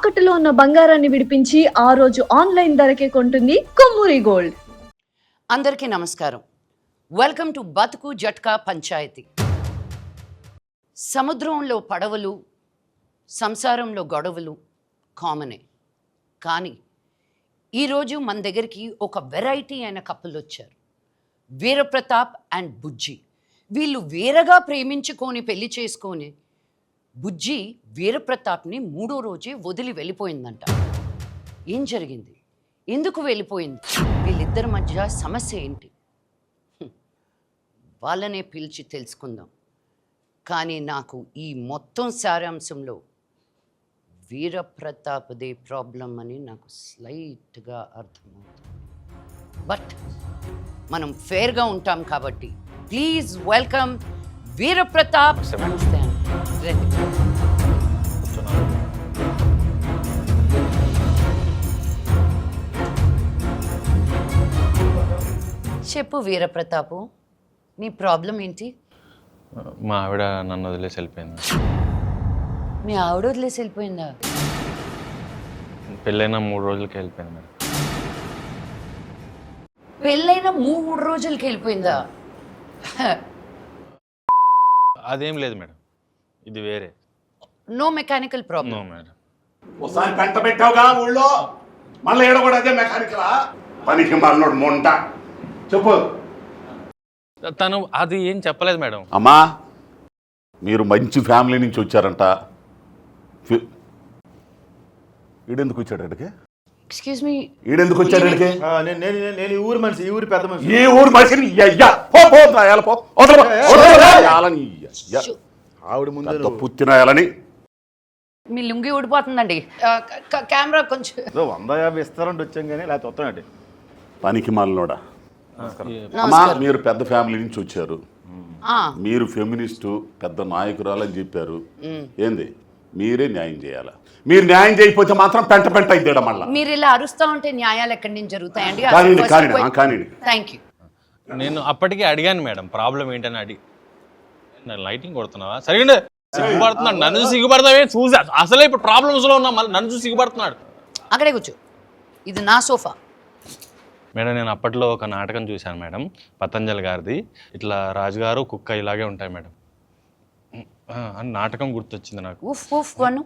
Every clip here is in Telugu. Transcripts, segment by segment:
తాకట్టులో ఉన్న బంగారాన్ని విడిపించి ఆ రోజు ఆన్లైన్ ధరకే కొంటుంది కొమ్మూరి గోల్డ్. అందరికీ నమస్కారం. వెల్కమ్ టు బతుకు జట్కా పంచాయతీ. సముద్రంలో పడవలు, సంసారంలో గొడవలు కామనే. కానీ ఈరోజు మన దగ్గరికి ఒక వెరైటీ అయిన కపుల్ వచ్చారు. వీరప్రతాప్ అండ్ బుజ్జి. వీళ్ళు వేరగా ప్రేమించుకొని పెళ్లి చేసుకొని బుజ్జి వీరప్రతాప్ని 3వ రోజే వదిలి వెళ్ళిపోయిందంట. ఏం జరిగింది? ఎందుకు వెళ్ళిపోయింది? వీళ్ళిద్దరి మధ్య సమస్య ఏంటి? వాళ్ళనే పిలిచి తెలుసుకుందాం. కానీ నాకు ఈ మొత్తం సారాంశంలో వీరప్రతాప్దే ప్రాబ్లం అని నాకు స్లైట్గా అర్థమవుతుంది. బట్ మనం ఫేర్గా ఉంటాం కాబట్టి ప్లీజ్ వెల్కమ్ వీరప్రతాప్. నమస్తే అండి. చెప్పు వీరప్రతాపు, నీ ప్రాబ్లం ఏంటి? మా ఆవిడ నన్ను వదిలేసి వెళ్ళిపోయింది. మీ ఆవిడ వదిలేసి వెళ్ళిపోయిందా? పెళ్ళైన 3 రోజులకి వెళ్ళిపోయింది మేడం. పెళ్ళైన 3 రోజులకి వెళ్ళిపోయిందా? అదేం లేదు మేడం, ఇది వేరే. No mechanical problem. No madam. ఒకసారి పెంట పెట్టావుగా ఊళ్ళో, మళ్ళీ ఏడ కూడా అదే మెకానికలా? పనికి మళ్ళీ మొంట. చెప్పు. తను అది ఏం చెప్పలేదు మేడం. అమ్మా, మీరు మంచి ఫ్యామిలీ నుంచి వచ్చారంట. ఈడెందుకు వచ్చాడు ఇక్కడికి? ఎక్స్క్యూజ్ మీ, ఈడెందుకు వచ్చాడు ఇక్కడికి? నేను ఈ ఊరు మనిషి, ఈ ఊరి పెద్ద మనిషి. ఈ ఊరు మనిషిని ఆవిడ ముందు పుత్తినాయాలని మీ లుంగి ఊడిపోతుందండి. కెమెరా కొంచెం 150 ఇస్తారంటే వచ్చాం కానీ లేకపోతే వస్తానండి. పనికి మాలినోడా. అమ్మా, మీరు పెద్ద ఫ్యామిలీ నుంచి వచ్చారు. మీరు ఫెమినిస్టు పెద్ద నాయకురాలు అని చెప్పారు. ఏంది? మీరే న్యాయం చేయాలా? మీరు న్యాయం చేయకపోతే మాత్రం పెంట పెంట అయిద్దాడ. మళ్ళీ మీరు ఇలా అరుస్తా ఉంటే న్యాయాలు ఎక్కడి నుంచి జరుగుతాయండి? Thank you. నేను అప్పటికే అడిగాను మేడం, ప్రాబ్లం ఏంటని అడిగి. లైటింగ్ కొడుతున్నావా? సరిగ్గా సిగ్గుపడుతున్నాడు. నన్ను చూసి సిగ్గుపడతావే? చూసి అసలే ఇప్పుడు ప్రాబ్లమ్స్లో ఉన్నా, మళ్ళీ నన్ను చూసి సిగ్గుపడుతున్నాడు. అక్కడే కూర్చో, ఇది నా సోఫా. మేడం, నేను అప్పట్లో ఒక నాటకం చూశాను మేడం, పతంజలి గారిది. ఇట్లా రాజుగారు కుక్క ఇలాగే ఉంటాయి మేడం అని నాటకం గుర్తొచ్చింది నాకు. ఉఫ్ ఉఫ్ అను.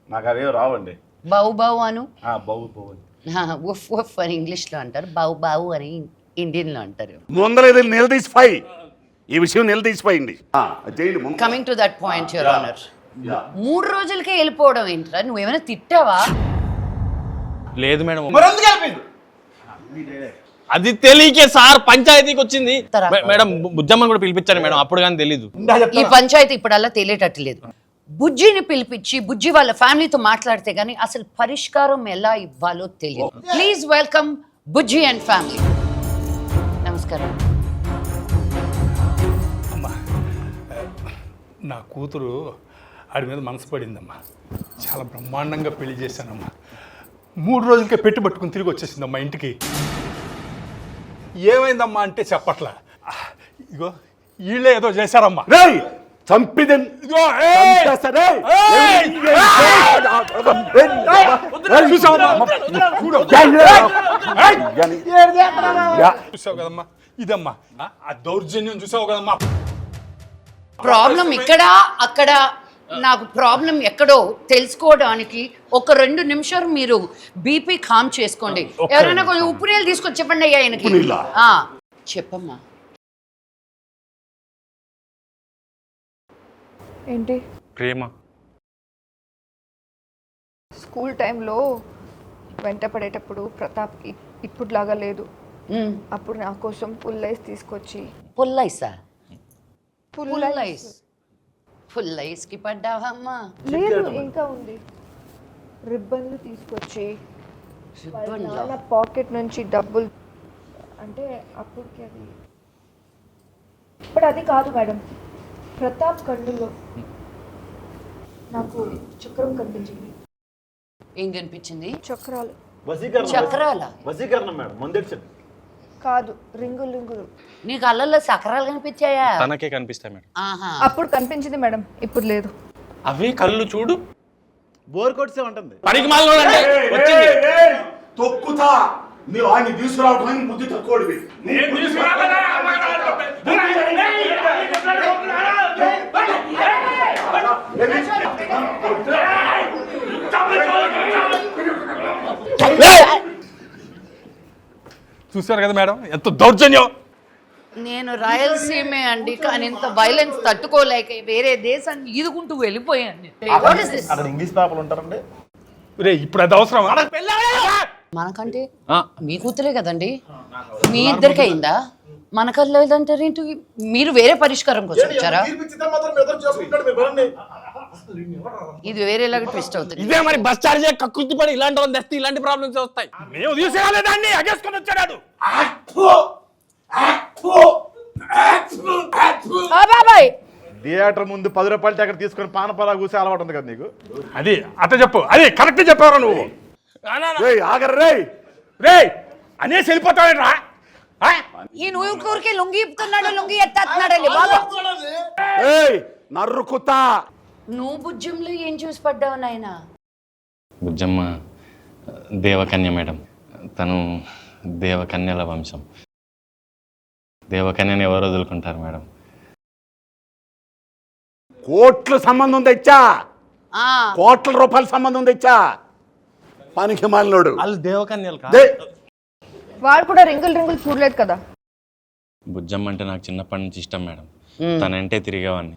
నాకు అవేం రావండి. బావు బావు అను. బావు బావు. ఉఫ్ ఉఫ్ అని ఇంగ్లీష్లో అంటారు, బావు బావు అని ఇండియన్లో అంటారు. ముందర నిలదీసిపోయి ఈ విషయం నిలదీసిపోయింది. Coming to that point your honour, 3 రోజులకే వెళ్ళిపోవడం ఏంట్రా? నువ్వేమైనా తిట్టావా? లేదు మేడం, అది తెలియకే సార్ పంచాయతీకి వచ్చింది మేడం. బుజ్జమ్మని కూడా పిలిపించాను మేడం, అప్పుడు కానీ తెలీదు. ఈ పంచాయతీ ఇప్పుడల్లా తెలియటట్టు లేదు. బుజ్జిని పిలిపించి బుజ్జి వాళ్ళ ఫ్యామిలీతో మాట్లాడితే గానీ అసలు పరిష్కారం ఎలా ఇవ్వాలో తెలియదు. Please welcome Bujji and family. నమస్కారం. అమ్మా, నా కూతురు ఆడి మీద మనసు పడిందమ్మా. చాలా బ్రహ్మాండంగా పెళ్లి చేశానమ్మా. 3 రోజులకే పెట్టి పట్టుకుని తిరిగి వచ్చేసిందమ్మా ఇంటికి. ఏమైందమ్మా అంటే చెప్పట్లా. ఇగో వీళ్ళే ఏదో చేశారమ్మా. చంపిదని చూసావు కదమ్మా, ఇదమ్మా ఆ దౌర్జన్యం చూసావు కదమ్మా. ప్రాబ్లం ఇక్కడ అక్కడ, నాకు ప్రాబ్లం ఎక్కడో తెలుసుకోవడానికి ఒక 2 నిమిషాలు మీరు బీపీ కామ్ చేసుకోండి. ఎవరైనా కొంచెం ఉప్పు నీళ్ళు తీసుకొని చెప్పండి అయ్యా ఆయనకి. చెప్పమ్మా. ఏంటి? ప్రేమ. స్కూల్ టైంలో వెంట పడేటప్పుడు ప్రతాప్ ఇప్పుడులాగా లేదు. అప్పుడు నా కోసం పుల్లైస్ తీసుకొచ్చి. పుల్లైసా? పుల్లైస్? పుల్లైస్కి పడ్డావమ్మా? లేదు, ఇంకా ఉంది. రిబ్బన్లు తీసుకొచ్చి నా పాకెట్ నుంచి డబ్బులు, అంటే అప్పటికి అది, ఇప్పుడు అది కాదు మేడం. ప్రతాప్ కళ్ళులో నాకు చక్రం కనిపించింది. ఏం కనిపించింది? చక్రాలు. చక్రాల? వసీకరణం మేడం, ముందెచ్చింది. కాదు, రింగులు రింగులు. నీకు అల్లల్లో సకరాలు కనిపించాయా? తనకే కనిపిస్తాయి మేడం. ఆహా. అప్పుడు కనిపించింది మేడం, ఇప్పుడు లేదు. అవి కళ్ళు చూడు, బోర్ కొట్టే ఉంటుంది. పనికి మాలిన వచ్చింది. తొక్కుతా మీరు ఆయన్ని తీసుకురావడానికి బుద్ధి తక్కువడివి. చూశారు కదా మేడం ఎంత దౌర్జన్యం. నేను రాయలసీమే అండి, కానీ ఇంత వైలెన్స్ తట్టుకోలేక వేరే దేశాన్ని ఈదుకుంటూ వెళ్ళిపోయాను. What is this? అక్కడ ఇంగ్లీష్ పేపర్లు ఉంటారండి. రే ఇప్పుడు అది అవసరం. మనకంటే మీ కూతురే కదండి, మీ ఇద్దరికి అయిందా? మనకల్లా లేదంటారు ఏంటి? మీరు వేరే పరిష్కారం కోసం వచ్చారా? ఇది వేరేలాగా ట్విస్ట్ అవుతుంది. ఇదే మరి బస్ చార్జ్ కక్కుర్తి పడి ఇలాంటి వాళ్ళు తెస్తే ఇలాంటి ప్రాబ్లమ్స్ వస్తాయి. మేము తీసుకురాలేదాన్ని అగేసుకొని వచ్చాడు. బాబాయ్ థియేటర్ ముందు 10 రూపాయలు టికెట్ తీసుకొని పానపరా కూసే అలవాటు ఉంది కదా నీకు. అది అట్ట చెప్పు, అది కరెక్ట్ చెప్పావు నువ్వు. ఆగర్రే రే అనేసి వెళ్ళిపోతావేట్రా? ఈ ఊరికే లొంగి ఇప్పుతున్నాడు, లొంగి ఎత్తేస్తున్నాడండి బాబా. నర్రుకుతా. నువ్వు బుజ్జంలో ఏం చూసి పడ్డావు నాయన? బుజ్జమ్మ దేవకన్య మేడం, తను దేవకన్యల వంశం. దేవకన్యని ఎవరు వదులుకుంటారు మేడం? కోట్ల సంబంధం తెచ్చా, కోట్ల రూపాయల సంబంధం తెచ్చా. పనికి మాలినోడు. వాళ్ళు దేవకన్యలు వాడు కూడా రింగులు చూడలేదు కదా. బుజ్జమ్మ అంటే నాకు చిన్నప్పటి నుంచి ఇష్టం మేడం. తనంటే తిరిగేవాడిని.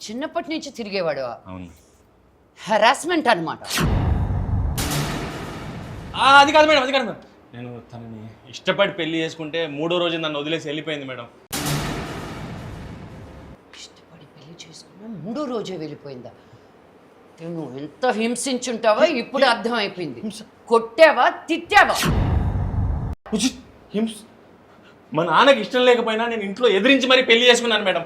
చిన్నప్పటి నుంచి తిరిగేవాడు. అవును. హెరాస్మెంట్ అనమాట. అది కాదు మేడం, అది కాదు మేడం. నేను తనని ఇష్టపడి పెళ్లి చేసుకుంటే 3వ రోజు నన్ను వదిలేసి వెళ్ళిపోయింది మేడం. ఇష్టపడి పెళ్లి చేసుకున్నా 3వ రోజే వెళ్ళిపోయిందా? నువ్వు ఎంత హింసించుంటావో ఇప్పుడు అర్థమైపోయింది. కొట్టావా, తిట్టావా? మా నాన్నకి ఇష్టం లేకపోయినా నేను ఇంట్లో ఎదిరించి మరీ పెళ్లి చేసుకున్నాను మేడం.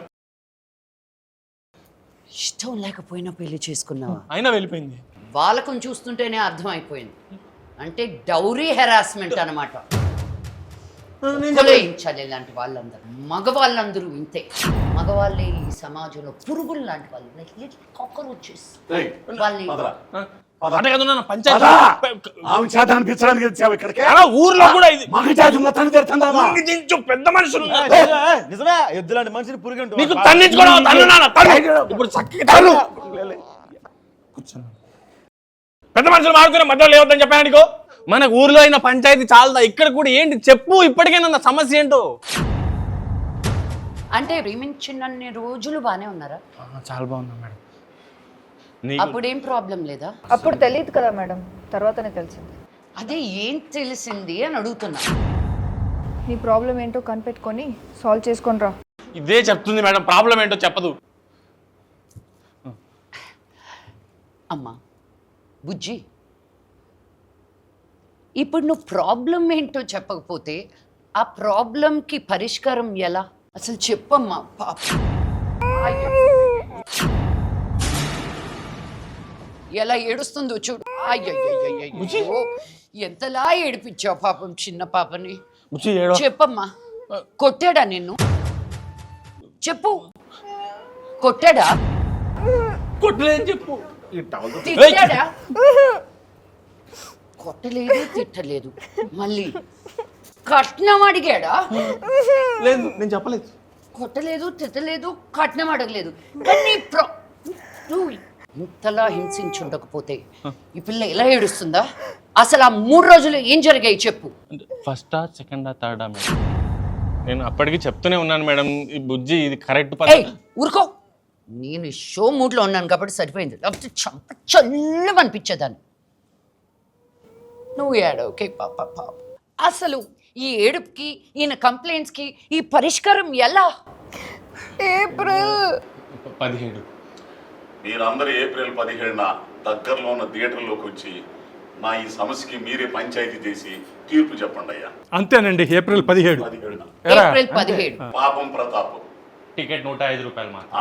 ఇష్టం లేకపోయినా పెళ్లి చేసుకున్నావా? అయినా వెళ్ళిపోయింది. వాళ్ళకం చూస్తుంటేనే అర్థమైపోయింది. అంటే డౌరీ హెరాస్మెంట్ అనమాట. కొలేయించాలి ఇలాంటి వాళ్ళందరూ. మగవాళ్ళందరూ ఇంతే. మగవాళ్ళే ఈ సమాజంలో పురుగులు లాంటి వాళ్ళు. కాక్రోచెస్. వాళ్ళని ఊర్లో కూడా ఇది పెద్ద మనుషులు నిజమే, ఎద్దులాంటి మనిషిని పురుగు నీకు తన్నించుకోవడం ఇప్పుడు పెద్ద మనుషులు మాడుకునే మధ్యలో లేవద్దని చెప్పాను నీకు. మన ఊర్లో అయిన పంచాయతీ చాలదా? ఇక్కడ కూడా ఏంటి చెప్పు, ఇప్పటికైనా సమస్య ఏంటో. అంటే ప్రేమించినన్ని రోజులు బానే ఉన్నారా? చాలా బాగున్నా మేడం. అప్పుడేం ప్రాబ్లం లేదా? అప్పుడు తెలియదు కదా మేడం, తర్వాతనే తెలిసింది. అదే ఏం తెలిసింది అని అడుగుతున్నా. నీ ప్రాబ్లం ఏంటో కనిపెట్టుకొని సాల్వ్ చేసుకొని రా. ఇదే చెప్తుంది మేడం, ప్రాబ్లం ఏంటో చెప్పదు. అమ్మా బుజ్జి, ఇప్పుడు నువ్వు ప్రాబ్లం ఏంటో చెప్పకపోతే ఆ ప్రాబ్లంకి పరిష్కారం ఎలా? అసలు చెప్పమ్మా. పాప ఎలా ఏడుస్తుందో చూడు. అయ్యో ఎంతలా ఏడిపించావు పాపం చిన్న పాపని. చెప్పమ్మా, కొట్టాడా నిన్ను? చెప్పు, కొట్టాడా? కొట్టలేదని చెప్పు. తిట్టాడా? కొట్టలేదు, తిట్టలేదు. మళ్ళీ కట్నం అడిగాడా? లేదు, నేను చెప్పలేదు. కొట్టలేదు, తిట్టలేదు, కట్నం అడగలేదు. కానీ నువ్వు ఇంతలా హింసించుండకపోతే ఈ పిల్ల ఎలా ఏడుస్తుందా? అసలు ఆ 3 రోజులు ఏం జరిగాయి చెప్పు. ఫస్టా, సెకండా, థర్డా మేడం? నేను అప్పటికి చెప్తూనే ఉన్నాను మేడం, ఈ బుజ్జి ఇది కరెక్ట్ ఊరుకో. నేను షో మూడ్లో ఉన్నాను కాబట్టి సరిపోయింది. లేకపోతే చంప చల్లమనిపించేదాన్ని. నువ్వు ఏడవకే పాప. అసలు ఈ ఏడుపుకి, ఈయన కంప్లైంట్స్కి ఈ పరిష్కారం ఎలా? ఏప్రిల్ 17. మీరందరూ ఏప్రిల్ 17న దగ్గరలో ఉన్న థియేటర్లోకి వచ్చి నా ఈ సమస్యకి మీరే పంచాయతీ చేసి తీర్పు చెప్పండి అయ్యా. అంతేనండి, ఏప్రిల్ 17. ఏప్రిల్ 17. పాపం ప్రతాప్. టికెట్ 105 రూపాయలు మాత్రం.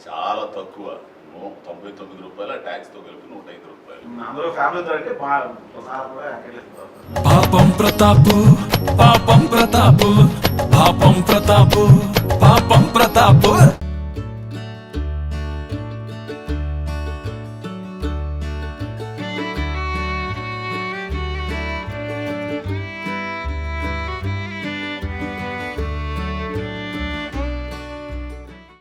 చాలా తక్కువ. 99 రూపాయల ట్యాక్స్ తో కలిపి 105 రూపాయలు. అందరూ ఫ్యామిలీతో అంటే పాపం ప్రతాపు, పాపం ప్రతాపు, పాపం ప్రతాపు, పాపం ప్రతాపు.